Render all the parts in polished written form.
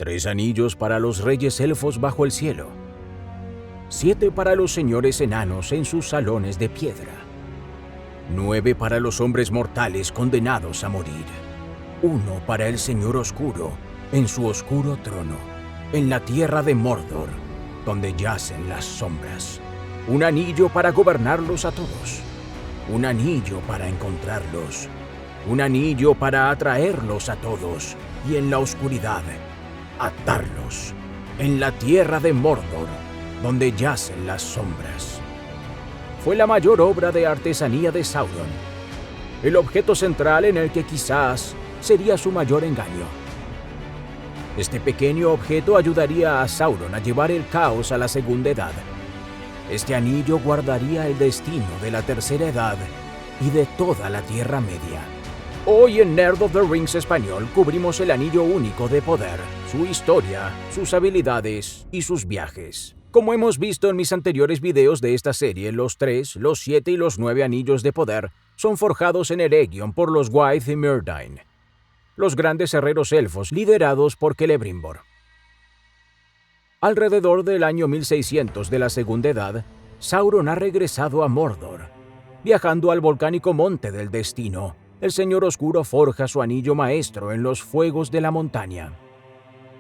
3 anillos para los reyes elfos bajo el cielo, 7 para los señores enanos en sus salones de piedra, 9 para los hombres mortales condenados a morir, 1 para el Señor Oscuro en su oscuro trono, en la tierra de Mordor, donde yacen las sombras. Un anillo para gobernarlos a todos, un anillo para encontrarlos, un anillo para atraerlos a todos y en la oscuridad atarlos, en la tierra de Mordor, donde yacen las sombras. Fue la mayor obra de artesanía de Sauron, el objeto central en el que quizás sería su mayor engaño. Este pequeño objeto ayudaría a Sauron a llevar el caos a la Segunda Edad. Este anillo guardaría el destino de la Tercera Edad y de toda la Tierra Media. Hoy en Nerd of the Rings Español cubrimos el Anillo Único de Poder, su historia, sus habilidades y sus viajes. Como hemos visto en mis anteriores videos de esta serie, los 3, los 7 y los 9 Anillos de Poder son forjados en Eregion por los Wyeth y Myrddin, los grandes herreros elfos liderados por Celebrimbor. Alrededor del año 1600 de la Segunda Edad, Sauron ha regresado a Mordor. Viajando al volcánico Monte del Destino, el Señor Oscuro forja su anillo maestro en los fuegos de la montaña.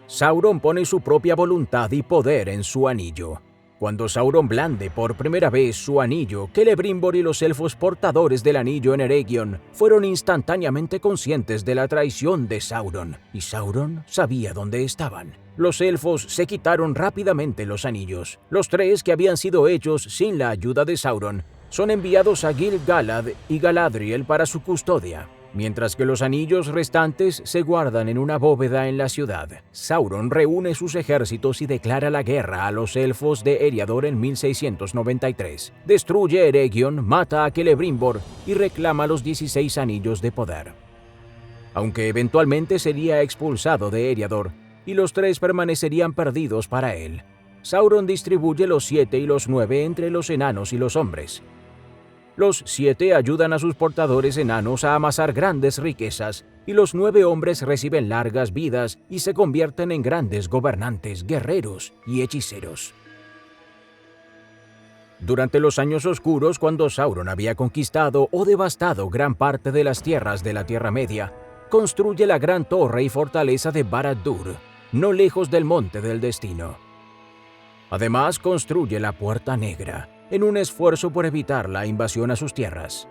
Sauron pone su propia voluntad y poder en su anillo. Cuando Sauron blande por primera vez su anillo, Celebrimbor y los elfos portadores del anillo en Eregion fueron instantáneamente conscientes de la traición de Sauron, y Sauron sabía dónde estaban. Los elfos se quitaron rápidamente los anillos. Los 3 que habían sido hechos sin la ayuda de Sauron son enviados a Gil-galad y Galadriel para su custodia, mientras que los anillos restantes se guardan en una bóveda en la ciudad. Sauron reúne sus ejércitos y declara la guerra a los elfos de Eriador en 1693. Destruye Eregion, mata a Celebrimbor y reclama los 16 anillos de poder. Aunque eventualmente sería expulsado de Eriador y los 3 permanecerían perdidos para él, Sauron distribuye los 7 y los 9 entre los enanos y los hombres. Los 7 ayudan a sus portadores enanos a amasar grandes riquezas, y los 9 hombres reciben largas vidas y se convierten en grandes gobernantes, guerreros y hechiceros. Durante los años oscuros, cuando Sauron había conquistado o devastado gran parte de las tierras de la Tierra Media, construye la gran torre y fortaleza de Barad-dûr, no lejos del Monte del Destino. Además, construye la Puerta Negra, en un esfuerzo por evitar la invasión a sus tierras.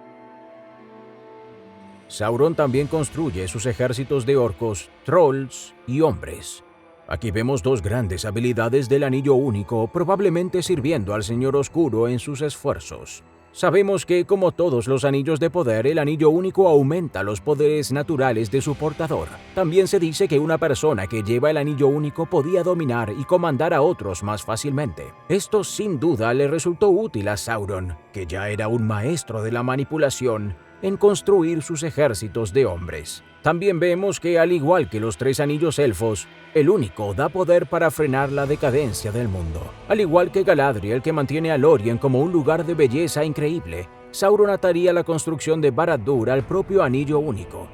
Sauron también construye sus ejércitos de orcos, trolls y hombres. Aquí vemos 2 grandes habilidades del Anillo Único, probablemente sirviendo al Señor Oscuro en sus esfuerzos. Sabemos que, como todos los anillos de poder, el Anillo Único aumenta los poderes naturales de su portador. También se dice que una persona que lleva el Anillo Único podía dominar y comandar a otros más fácilmente. Esto sin duda le resultó útil a Sauron, que ya era un maestro de la manipulación, en construir sus ejércitos de hombres. También vemos que, al igual que los 3 anillos elfos, el único da poder para frenar la decadencia del mundo. Al igual que Galadriel, que mantiene a Lórien como un lugar de belleza increíble, Sauron ataría la construcción de Barad-dûr al propio Anillo Único.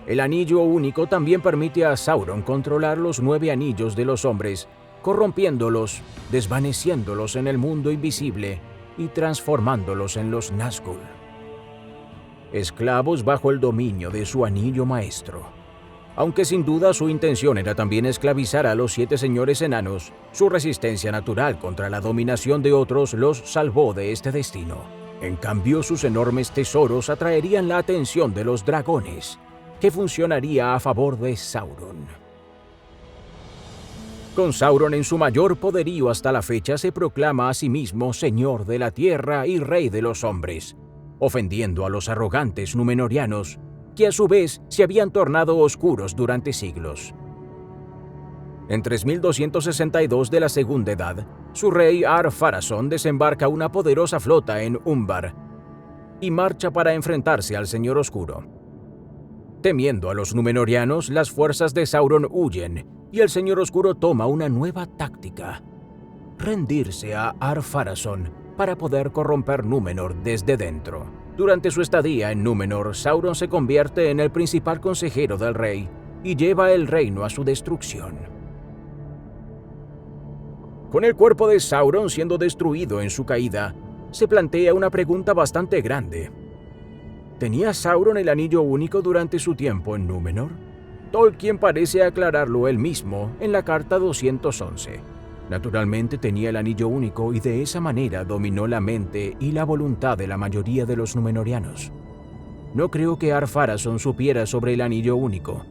El Anillo Único también permite a Sauron controlar los 9 anillos de los hombres, corrompiéndolos, desvaneciéndolos en el mundo invisible y transformándolos en los Nazgûl, esclavos bajo el dominio de su anillo maestro. Aunque sin duda su intención era también esclavizar a los 7 señores enanos, su resistencia natural contra la dominación de otros los salvó de este destino. En cambio, sus enormes tesoros atraerían la atención de los dragones, que funcionaría a favor de Sauron. Con Sauron en su mayor poderío hasta la fecha, se proclama a sí mismo Señor de la Tierra y Rey de los hombres, ofendiendo a los arrogantes númenóreanos, que a su vez se habían tornado oscuros durante siglos. En 3262 de la Segunda Edad, su rey Ar-Pharazôn desembarca una poderosa flota en Umbar y marcha para enfrentarse al Señor Oscuro. Temiendo a los númenóreanos, las fuerzas de Sauron huyen y el Señor Oscuro toma una nueva táctica: rendirse a Ar-Pharazôn para poder corromper Númenor desde dentro. Durante su estadía en Númenor, Sauron se convierte en el principal consejero del rey y lleva el reino a su destrucción. Con el cuerpo de Sauron siendo destruido en su caída, se plantea una pregunta bastante grande. ¿Tenía Sauron el anillo único durante su tiempo en Númenor? Tolkien parece aclararlo él mismo en la carta 211. Naturalmente tenía el anillo único y de esa manera dominó la mente y la voluntad de la mayoría de los númenorianos. No creo que Ar-Pharazôn supiera sobre el anillo único.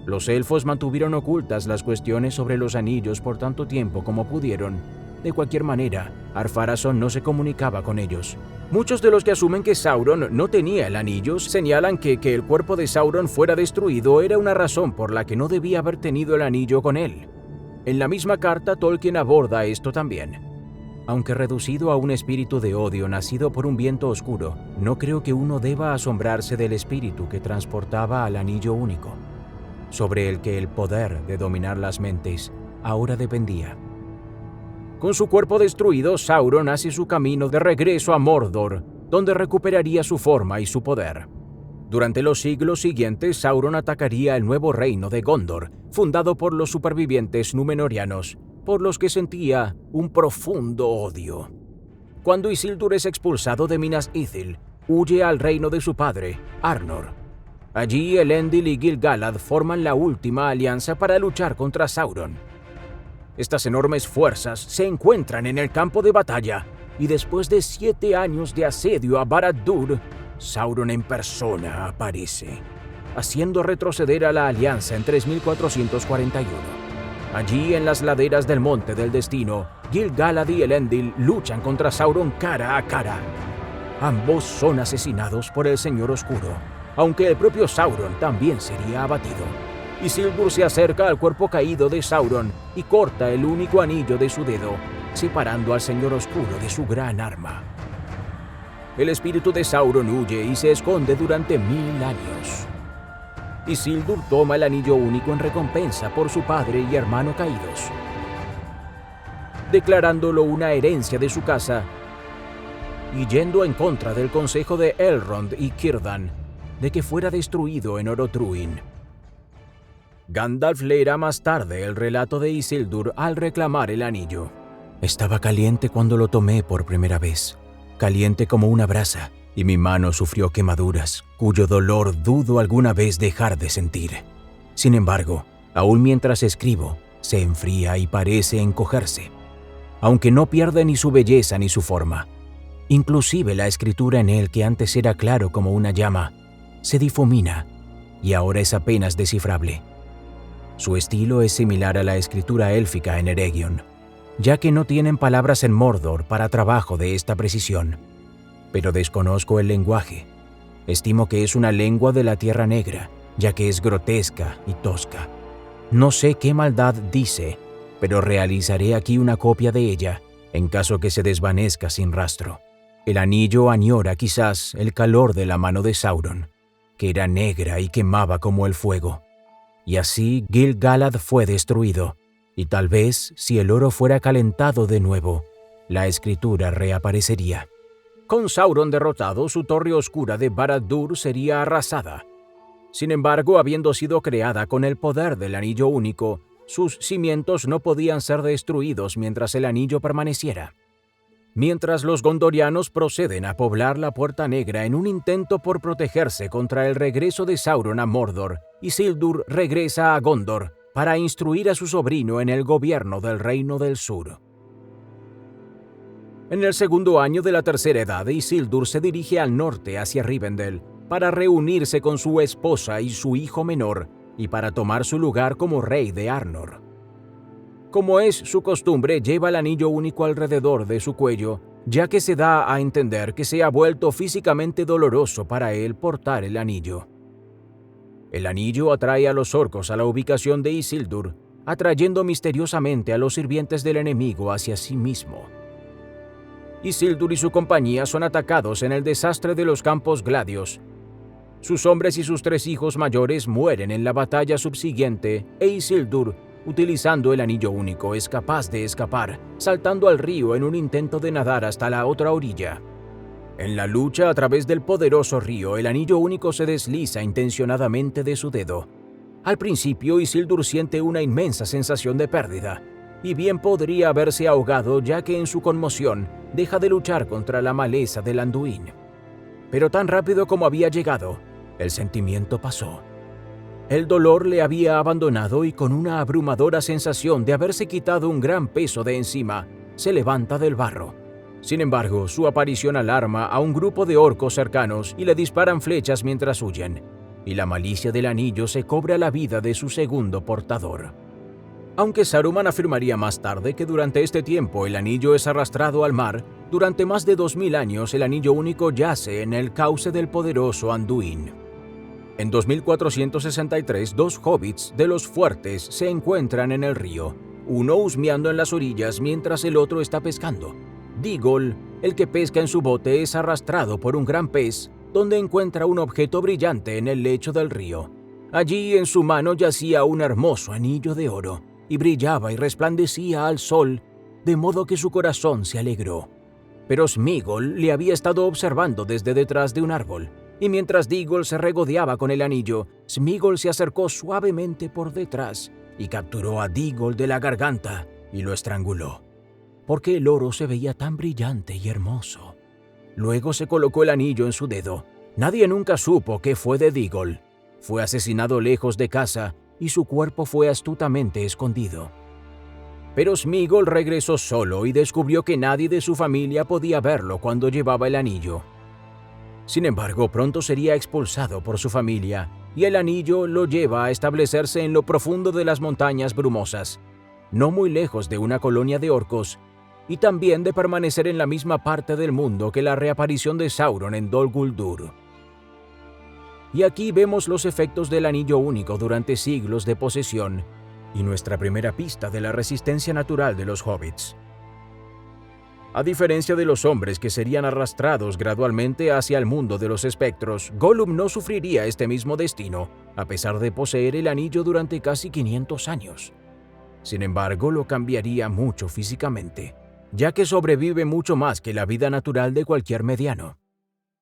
Los elfos mantuvieron ocultas las cuestiones sobre los anillos por tanto tiempo como pudieron. De cualquier manera, Ar-Pharazôn no se comunicaba con ellos. Muchos de los que asumen que Sauron no tenía el anillo señalan que el cuerpo de Sauron fuera destruido era una razón por la que no debía haber tenido el anillo con él. En la misma carta, Tolkien aborda esto también. Aunque reducido a un espíritu de odio nacido por un viento oscuro, no creo que uno deba asombrarse del espíritu que transportaba al anillo único, sobre el que el poder de dominar las mentes ahora dependía. Con su cuerpo destruido, Sauron hace su camino de regreso a Mordor, donde recuperaría su forma y su poder. Durante los siglos siguientes, Sauron atacaría el nuevo reino de Gondor, fundado por los supervivientes númenorianos, por los que sentía un profundo odio. Cuando Isildur es expulsado de Minas Ithil, huye al reino de su padre, Arnor. Allí Elendil y Gil-galad forman la última alianza para luchar contra Sauron. Estas enormes fuerzas se encuentran en el campo de batalla, y después de 7 años de asedio a Barad-dûr, Sauron en persona aparece, haciendo retroceder a la alianza en 3441. Allí, en las laderas del Monte del Destino, Gil-galad y Elendil luchan contra Sauron cara a cara. Ambos son asesinados por el Señor Oscuro, aunque el propio Sauron también sería abatido. Isildur se acerca al cuerpo caído de Sauron y corta el único anillo de su dedo, separando al Señor Oscuro de su gran arma. El espíritu de Sauron huye y se esconde durante 1000 años. Isildur toma el anillo único en recompensa por su padre y hermano caídos, declarándolo una herencia de su casa y yendo en contra del consejo de Elrond y Círdan de que fuera destruido en Orodruin. Gandalf leerá más tarde el relato de Isildur al reclamar el anillo. Estaba caliente cuando lo tomé por primera vez, caliente como una brasa, y mi mano sufrió quemaduras, cuyo dolor dudo alguna vez dejar de sentir. Sin embargo, aún mientras escribo, se enfría y parece encogerse, aunque no pierde ni su belleza ni su forma. Inclusive la escritura en él, que antes era claro como una llama, se difumina y ahora es apenas descifrable. Su estilo es similar a la escritura élfica en Eregion, ya que no tienen palabras en Mordor para trabajo de esta precisión. Pero desconozco el lenguaje. Estimo que es una lengua de la Tierra Negra, ya que es grotesca y tosca. No sé qué maldad dice, pero realizaré aquí una copia de ella, en caso que se desvanezca sin rastro. El anillo añora quizás el calor de la mano de Sauron, que era negra y quemaba como el fuego. Y así Gil-galad fue destruido, y tal vez, si el oro fuera calentado de nuevo, la escritura reaparecería. Con Sauron derrotado, su torre oscura de Barad-dûr sería arrasada. Sin embargo, habiendo sido creada con el poder del anillo único, sus cimientos no podían ser destruidos mientras el anillo permaneciera. Mientras los gondorianos proceden a poblar la Puerta Negra en un intento por protegerse contra el regreso de Sauron a Mordor, Isildur regresa a Gondor para instruir a su sobrino en el gobierno del Reino del Sur. En el segundo año de la Tercera Edad, Isildur se dirige al norte hacia Rivendell para reunirse con su esposa y su hijo menor y para tomar su lugar como rey de Arnor. Como es su costumbre, lleva el anillo único alrededor de su cuello, ya que se da a entender que se ha vuelto físicamente doloroso para él portar el anillo. El anillo atrae a los orcos a la ubicación de Isildur, atrayendo misteriosamente a los sirvientes del enemigo hacia sí mismo. Isildur y su compañía son atacados en el desastre de los Campos Gladios. Sus hombres y sus 3 hijos mayores mueren en la batalla subsiguiente e Isildur, utilizando el anillo único, es capaz de escapar, saltando al río en un intento de nadar hasta la otra orilla. En la lucha a través del poderoso río, el anillo único se desliza intencionadamente de su dedo. Al principio, Isildur siente una inmensa sensación de pérdida, y bien podría haberse ahogado ya que en su conmoción deja de luchar contra la maleza del Anduin. Pero tan rápido como había llegado, el sentimiento pasó. El dolor le había abandonado y con una abrumadora sensación de haberse quitado un gran peso de encima, se levanta del barro. Sin embargo, su aparición alarma a un grupo de orcos cercanos y le disparan flechas mientras huyen, y la malicia del anillo se cobra la vida de su segundo portador. Aunque Saruman afirmaría más tarde que durante este tiempo el anillo es arrastrado al mar, durante más de 2000 años el anillo único yace en el cauce del poderoso Anduin. En 2463, dos hobbits de los fuertes se encuentran en el río, uno husmeando en las orillas mientras el otro está pescando. Digol, el que pesca en su bote, es arrastrado por un gran pez, donde encuentra un objeto brillante en el lecho del río. Allí en su mano yacía un hermoso anillo de oro, y brillaba y resplandecía al sol, de modo que su corazón se alegró. Pero Smigol le había estado observando desde detrás de un árbol, y mientras Digol se regodeaba con el anillo, Smigol se acercó suavemente por detrás y capturó a Digol de la garganta y lo estranguló, porque el oro se veía tan brillante y hermoso. Luego se colocó el anillo en su dedo. Nadie nunca supo qué fue de Digol. Fue asesinado lejos de casa y su cuerpo fue astutamente escondido. Pero Smigol regresó solo y descubrió que nadie de su familia podía verlo cuando llevaba el anillo. Sin embargo, pronto sería expulsado por su familia, y el anillo lo lleva a establecerse en lo profundo de las montañas brumosas, no muy lejos de una colonia de orcos, y también de permanecer en la misma parte del mundo que la reaparición de Sauron en Dol Guldur. Y aquí vemos los efectos del anillo único durante siglos de posesión, y nuestra primera pista de la resistencia natural de los hobbits. A diferencia de los hombres que serían arrastrados gradualmente hacia el mundo de los espectros, Gollum no sufriría este mismo destino, a pesar de poseer el anillo durante casi 500 años. Sin embargo, lo cambiaría mucho físicamente, ya que sobrevive mucho más que la vida natural de cualquier mediano.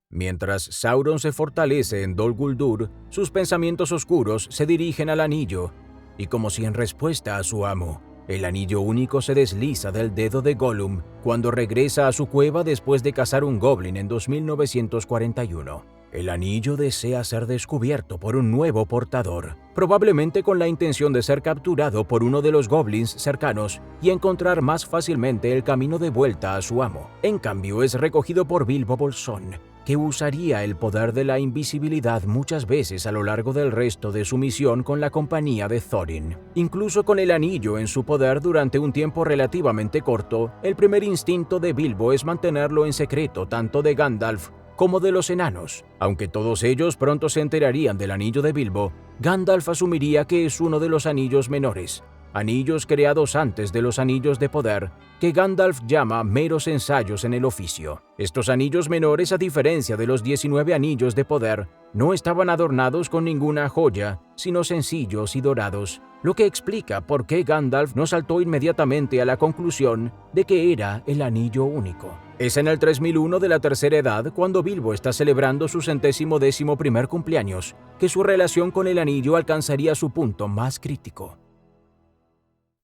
Mientras Sauron se fortalece en Dol Guldur, sus pensamientos oscuros se dirigen al anillo, y como si en respuesta a su amo, el anillo único se desliza del dedo de Gollum cuando regresa a su cueva después de cazar un goblin en 2941. El anillo desea ser descubierto por un nuevo portador, probablemente con la intención de ser capturado por uno de los goblins cercanos y encontrar más fácilmente el camino de vuelta a su amo. En cambio, es recogido por Bilbo Bolsón, que usaría el poder de la invisibilidad muchas veces a lo largo del resto de su misión con la compañía de Thorin. Incluso con el anillo en su poder durante un tiempo relativamente corto, el primer instinto de Bilbo es mantenerlo en secreto tanto de Gandalf como de los enanos. Aunque todos ellos pronto se enterarían del anillo de Bilbo, Gandalf asumiría que es uno de los anillos menores, anillos creados antes de los anillos de poder, que Gandalf llama meros ensayos en el oficio. Estos anillos menores, a diferencia de los 19 anillos de poder, no estaban adornados con ninguna joya, sino sencillos y dorados, lo que explica por qué Gandalf no saltó inmediatamente a la conclusión de que era el anillo único. Es en el 3001 de la Tercera Edad, cuando Bilbo está celebrando su 111º cumpleaños, que su relación con el anillo alcanzaría su punto más crítico.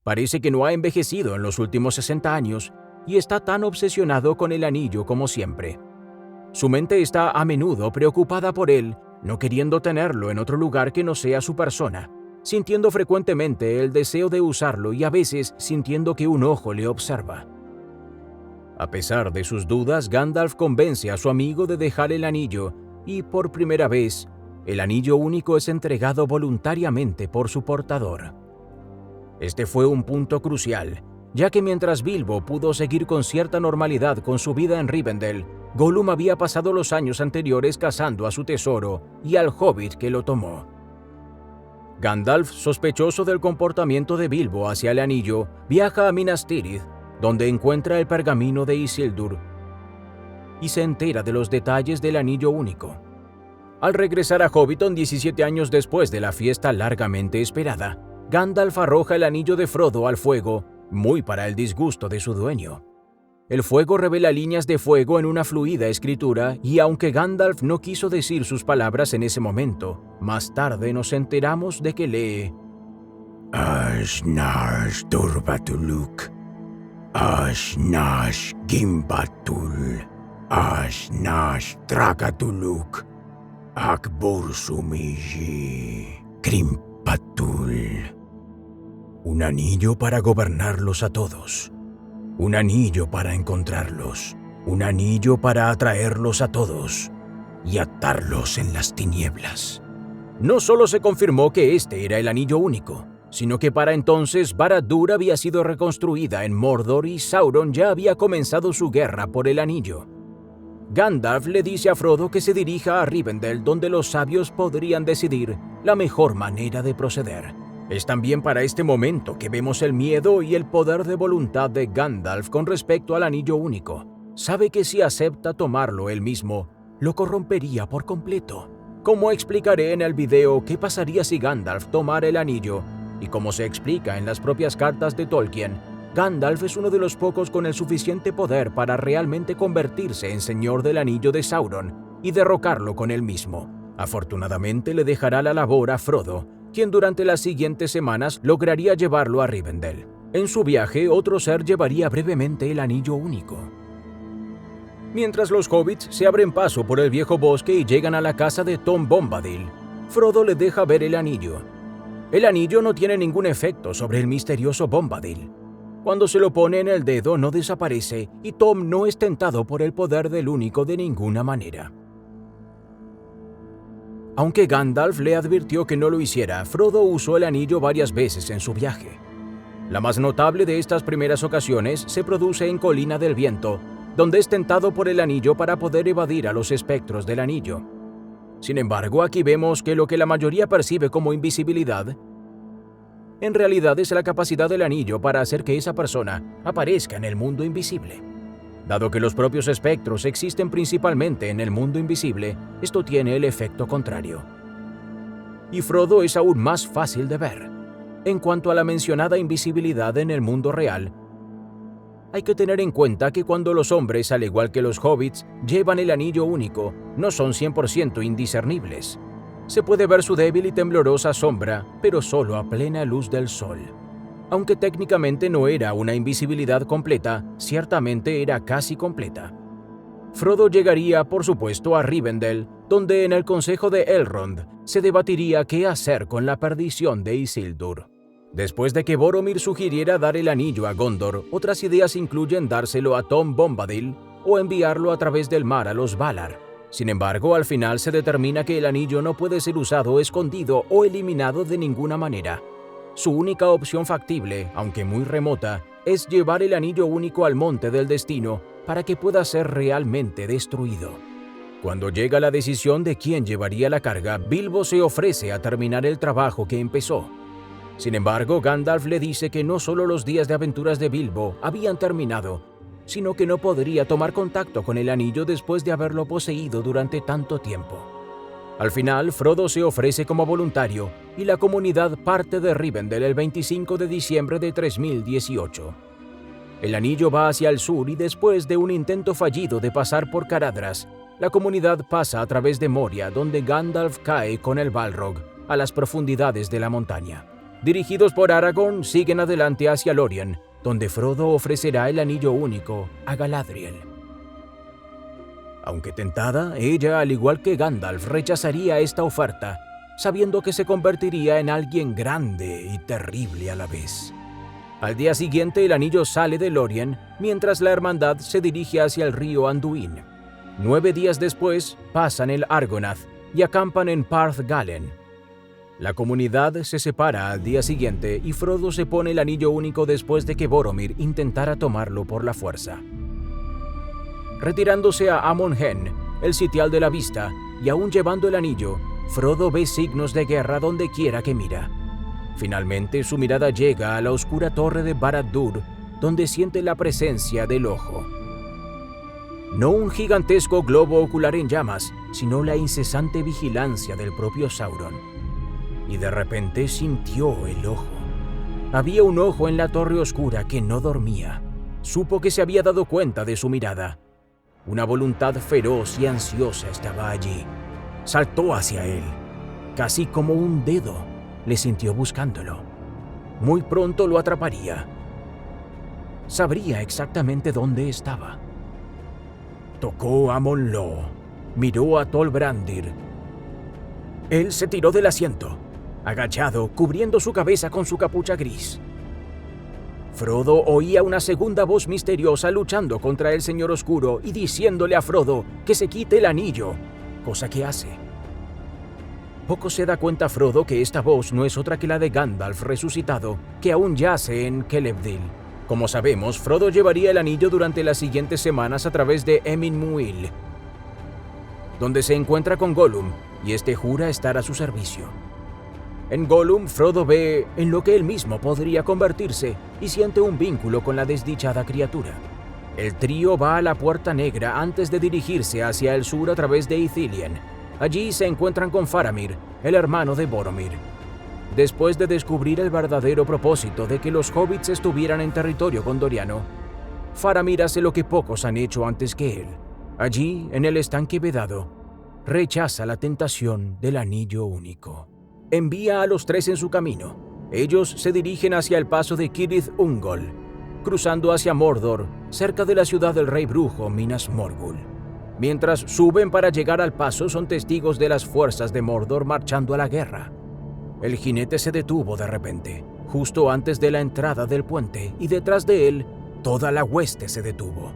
Parece que no ha envejecido en los últimos 60 años y está tan obsesionado con el anillo como siempre. Su mente está a menudo preocupada por él, no queriendo tenerlo en otro lugar que no sea su persona, sintiendo frecuentemente el deseo de usarlo y a veces sintiendo que un ojo le observa. A pesar de sus dudas, Gandalf convence a su amigo de dejar el anillo y, por primera vez, el anillo único es entregado voluntariamente por su portador. Este fue un punto crucial, ya que mientras Bilbo pudo seguir con cierta normalidad con su vida en Rivendell, Gollum había pasado los años anteriores cazando a su tesoro y al hobbit que lo tomó. Gandalf, sospechoso del comportamiento de Bilbo hacia el anillo, viaja a Minas Tirith, donde encuentra el pergamino de Isildur y se entera de los detalles del anillo único. Al regresar a Hobbiton 17 años después de la fiesta largamente esperada, Gandalf arroja el anillo de Frodo al fuego, muy para el disgusto de su dueño. El fuego revela líneas de fuego en una fluida escritura y aunque Gandalf no quiso decir sus palabras en ese momento, más tarde nos enteramos de que lee: Ashnash Turbatuluk, Ashnash Gimbatul, Ashnash Trakatuluk, Akbursumiji, Krimpatul. Un anillo para gobernarlos a todos, un anillo para encontrarlos, un anillo para atraerlos a todos y atarlos en las tinieblas. No solo se confirmó que este era el anillo único, sino que para entonces Barad-dûr había sido reconstruida en Mordor y Sauron ya había comenzado su guerra por el anillo. Gandalf le dice a Frodo que se dirija a Rivendell, donde los sabios podrían decidir la mejor manera de proceder. Es también para este momento que vemos el miedo y el poder de voluntad de Gandalf con respecto al anillo único. Sabe que si acepta tomarlo él mismo, lo corrompería por completo. Como explicaré en el video qué pasaría si Gandalf tomara el anillo, y como se explica en las propias cartas de Tolkien, Gandalf es uno de los pocos con el suficiente poder para realmente convertirse en Señor del Anillo de Sauron y derrocarlo con él mismo. Afortunadamente le dejará la labor a Frodo, quien durante las siguientes semanas lograría llevarlo a Rivendell. En su viaje, otro ser llevaría brevemente el anillo único. Mientras los hobbits se abren paso por el viejo bosque y llegan a la casa de Tom Bombadil, Frodo le deja ver el anillo. El anillo no tiene ningún efecto sobre el misterioso Bombadil. Cuando se lo pone en el dedo no desaparece y Tom no es tentado por el poder del único de ninguna manera. Aunque Gandalf le advirtió que no lo hiciera, Frodo usó el anillo varias veces en su viaje. La más notable de estas primeras ocasiones se produce en Colina del Viento, donde es tentado por el anillo para poder evadir a los espectros del anillo. Sin embargo, aquí vemos que lo que la mayoría percibe como invisibilidad, en realidad es la capacidad del anillo para hacer que esa persona aparezca en el mundo invisible. Dado que los propios espectros existen principalmente en el mundo invisible, esto tiene el efecto contrario. Y Frodo es aún más fácil de ver. En cuanto a la mencionada invisibilidad en el mundo real, hay que tener en cuenta que cuando los hombres, al igual que los hobbits, llevan el anillo único, no son 100% indiscernibles. Se puede ver su débil y temblorosa sombra, pero solo a plena luz del sol. Aunque técnicamente no era una invisibilidad completa, ciertamente era casi completa. Frodo llegaría, por supuesto, a Rivendell, donde en el Consejo de Elrond se debatiría qué hacer con la perdición de Isildur. Después de que Boromir sugiriera dar el anillo a Gondor, otras ideas incluyen dárselo a Tom Bombadil o enviarlo a través del mar a los Valar. Sin embargo, al final se determina que el anillo no puede ser usado, escondido o eliminado de ninguna manera. Su única opción factible, aunque muy remota, es llevar el anillo único al Monte del Destino para que pueda ser realmente destruido. Cuando llega la decisión de quién llevaría la carga, Bilbo se ofrece a terminar el trabajo que empezó. Sin embargo, Gandalf le dice que no solo los días de aventuras de Bilbo habían terminado, sino que no podría tomar contacto con el anillo después de haberlo poseído durante tanto tiempo. Al final, Frodo se ofrece como voluntario y la comunidad parte de Rivendell el 25 de diciembre de 3018. El anillo va hacia el sur y después de un intento fallido de pasar por Caradhras, la comunidad pasa a través de Moria, donde Gandalf cae con el Balrog a las profundidades de la montaña. Dirigidos por Aragorn, siguen adelante hacia Lórien, donde Frodo ofrecerá el anillo único a Galadriel. Aunque tentada, ella, al igual que Gandalf, rechazaría esta oferta, sabiendo que se convertiría en alguien grande y terrible a la vez. Al día siguiente, el anillo sale de Lórien, mientras la hermandad se dirige hacia el río Anduin. 9 días después, pasan el Argonath y acampan en Parth Galen. La comunidad se separa al día siguiente y Frodo se pone el anillo único después de que Boromir intentara tomarlo por la fuerza. Retirándose a Amon Hen, el sitial de la vista, y aún llevando el anillo, Frodo ve signos de guerra donde quiera que mira. Finalmente su mirada llega a la oscura torre de Barad-dûr, donde siente la presencia del Ojo. No un gigantesco globo ocular en llamas, sino la incesante vigilancia del propio Sauron. Y de repente sintió el Ojo. Había un ojo en la torre oscura que no dormía. Supo que se había dado cuenta de su mirada. Una voluntad feroz y ansiosa estaba allí. Saltó hacia él. Casi como un dedo, le sintió buscándolo. muy pronto lo atraparía. Sabría exactamente dónde estaba. Tocó a Monlo, miró a Tolbrandir. Él se tiró del asiento, agachado, cubriendo su cabeza con su capucha gris. Frodo oía una segunda voz misteriosa luchando contra el Señor Oscuro y diciéndole a Frodo que se quite el anillo, cosa que hace. Poco se da cuenta Frodo que esta voz no es otra que la de Gandalf resucitado, que aún yace en Celebdil. Como sabemos, Frodo llevaría el anillo durante las siguientes semanas a través de Emyn Muil, donde se encuentra con Gollum, y este jura estar a su servicio. En Gollum, Frodo ve en lo que él mismo podría convertirse y siente un vínculo con la desdichada criatura. El trío va a la Puerta Negra antes de dirigirse hacia el sur a través de Ithilien. Allí se encuentran con Faramir, el hermano de Boromir. Después de descubrir el verdadero propósito de que los hobbits estuvieran en territorio gondoriano, Faramir hace lo que pocos han hecho antes que él. Allí, en el estanque vedado, rechaza la tentación del anillo único. Envía a los tres en su camino. Ellos se dirigen hacia el paso de Cirith Ungol, cruzando hacia Mordor, cerca de la ciudad del rey brujo Minas Morgul. Mientras suben para llegar al paso, son testigos de las fuerzas de Mordor marchando a la guerra. El jinete se detuvo de repente, justo antes de la entrada del puente, y detrás de él, toda la hueste se detuvo.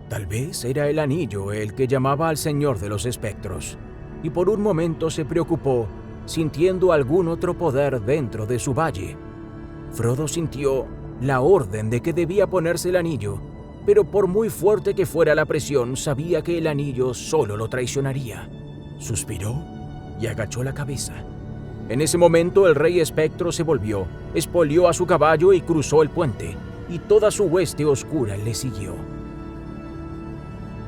Tal vez era el anillo el que llamaba al Señor de los Espectros, y por un momento se preocupó, sintiendo algún otro poder dentro de su valle. Frodo sintió la orden de que debía ponerse el anillo, pero por muy fuerte que fuera la presión, sabía que el anillo solo lo traicionaría. Suspiró y agachó la cabeza. En ese momento el rey espectro se volvió, espolió a su caballo y cruzó el puente, y toda su hueste oscura le siguió.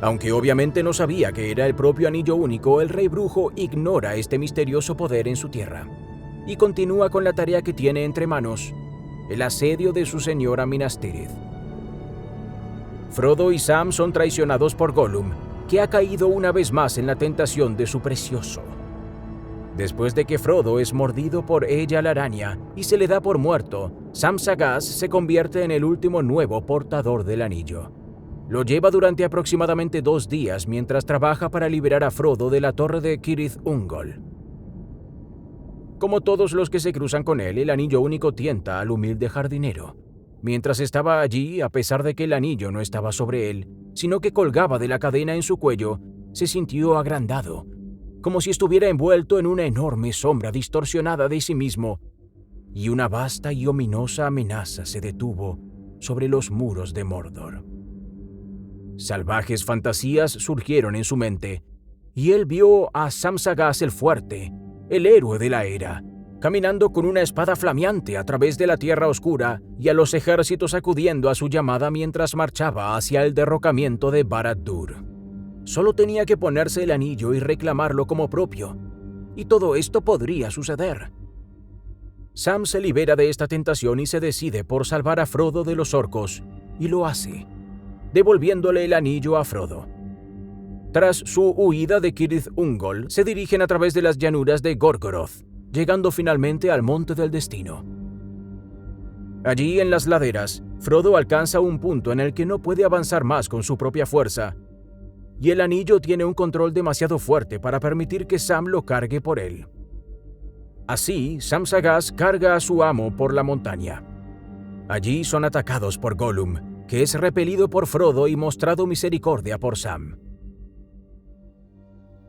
Aunque obviamente no sabía que era el propio anillo único, el rey brujo ignora este misterioso poder en su tierra y continúa con la tarea que tiene entre manos, el asedio de su señora Minas Tirith. Frodo y Sam son traicionados por Gollum, que ha caído una vez más en la tentación de su precioso. Después de que Frodo es mordido por ella la araña y se le da por muerto, Sam Sagaz se convierte en el último nuevo portador del anillo. Lo lleva durante aproximadamente 2 días mientras trabaja para liberar a Frodo de la torre de Cirith Ungol. Como todos los que se cruzan con él, el anillo único tienta al humilde jardinero. Mientras estaba allí, a pesar de que el anillo no estaba sobre él, sino que colgaba de la cadena en su cuello, se sintió agrandado, como si estuviera envuelto en una enorme sombra distorsionada de sí mismo, y una vasta y ominosa amenaza se detuvo sobre los muros de Mordor. Salvajes fantasías surgieron en su mente, y él vio a Sam Sagaz el Fuerte, el héroe de la era, caminando con una espada flameante a través de la tierra oscura y a los ejércitos acudiendo a su llamada mientras marchaba hacia el derrocamiento de Barad-dûr. Solo tenía que ponerse el anillo y reclamarlo como propio, y todo esto podría suceder. Sam se libera de esta tentación y se decide por salvar a Frodo de los orcos, y lo hace, devolviéndole el anillo a Frodo. Tras su huida de Cirith Ungol, se dirigen a través de las llanuras de Gorgoroth, llegando finalmente al Monte del Destino. Allí, en las laderas, Frodo alcanza un punto en el que no puede avanzar más con su propia fuerza, y el anillo tiene un control demasiado fuerte para permitir que Sam lo cargue por él. Así, Sam Sagaz carga a su amo por la montaña. Allí son atacados por Gollum, que es repelido por Frodo y mostrado misericordia por Sam.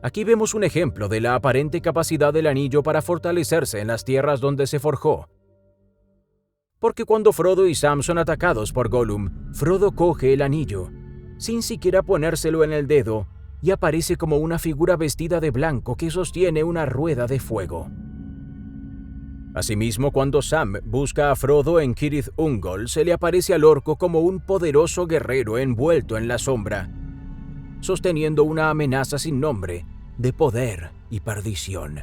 Aquí vemos un ejemplo de la aparente capacidad del anillo para fortalecerse en las tierras donde se forjó. Porque cuando Frodo y Sam son atacados por Gollum, Frodo coge el anillo, sin siquiera ponérselo en el dedo, y aparece como una figura vestida de blanco que sostiene una rueda de fuego. Asimismo, cuando Sam busca a Frodo en Cirith Ungol, se le aparece al orco como un poderoso guerrero envuelto en la sombra, sosteniendo una amenaza sin nombre, de poder y perdición.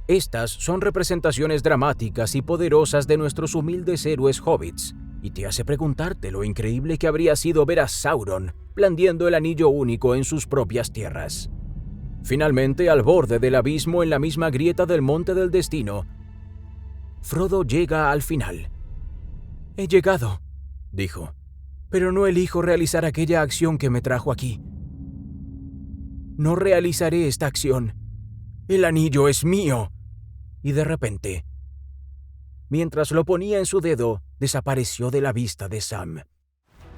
Estas son representaciones dramáticas y poderosas de nuestros humildes héroes hobbits, y te hace preguntarte lo increíble que habría sido ver a Sauron blandiendo el anillo único en sus propias tierras. Finalmente, al borde del abismo, en la misma grieta del Monte del Destino, Frodo llega al final. «He llegado», dijo, «pero no elijo realizar aquella acción que me trajo aquí. No realizaré esta acción. El anillo es mío». Y de repente, mientras lo ponía en su dedo, desapareció de la vista de Sam.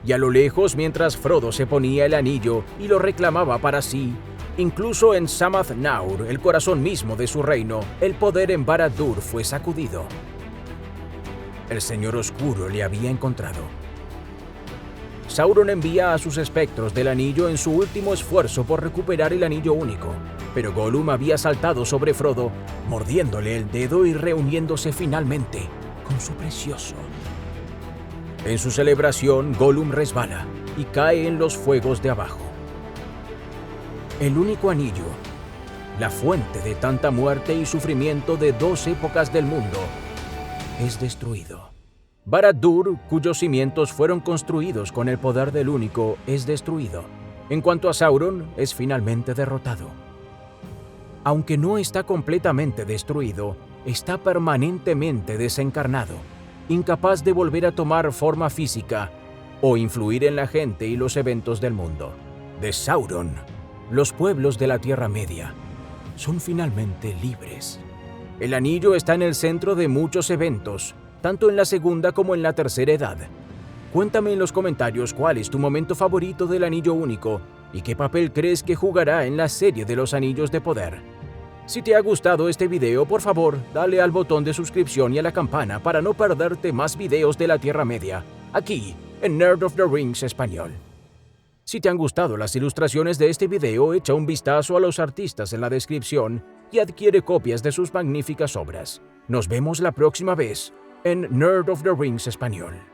Y a lo lejos, mientras Frodo se ponía el anillo y lo reclamaba para sí, incluso en Samath Naur, el corazón mismo de su reino, el poder en Barad-dûr fue sacudido. El Señor Oscuro le había encontrado. Sauron envía a sus espectros del anillo en su último esfuerzo por recuperar el anillo único, pero Gollum había saltado sobre Frodo, mordiéndole el dedo y reuniéndose finalmente con su precioso. En su celebración, Gollum resbala y cae en los fuegos de abajo. El único anillo, la fuente de tanta muerte y sufrimiento de 2 épocas del mundo, es destruido. Barad-dûr, cuyos cimientos fueron construidos con el poder del único, es destruido. En cuanto a Sauron, es finalmente derrotado. Aunque no está completamente destruido, está permanentemente desencarnado, incapaz de volver a tomar forma física o influir en la gente y los eventos del mundo. De Sauron, los pueblos de la Tierra Media son finalmente libres. El anillo está en el centro de muchos eventos, tanto en la segunda como en la tercera edad. Cuéntame en los comentarios cuál es tu momento favorito del anillo único y qué papel crees que jugará en la serie de los anillos de poder. Si te ha gustado este video, por favor, dale al botón de suscripción y a la campana para no perderte más videos de la Tierra Media, aquí en Nerd of the Rings Español. Si te han gustado las ilustraciones de este video, echa un vistazo a los artistas en la descripción y adquiere copias de sus magníficas obras. Nos vemos la próxima vez en Nerd of the Rings Español.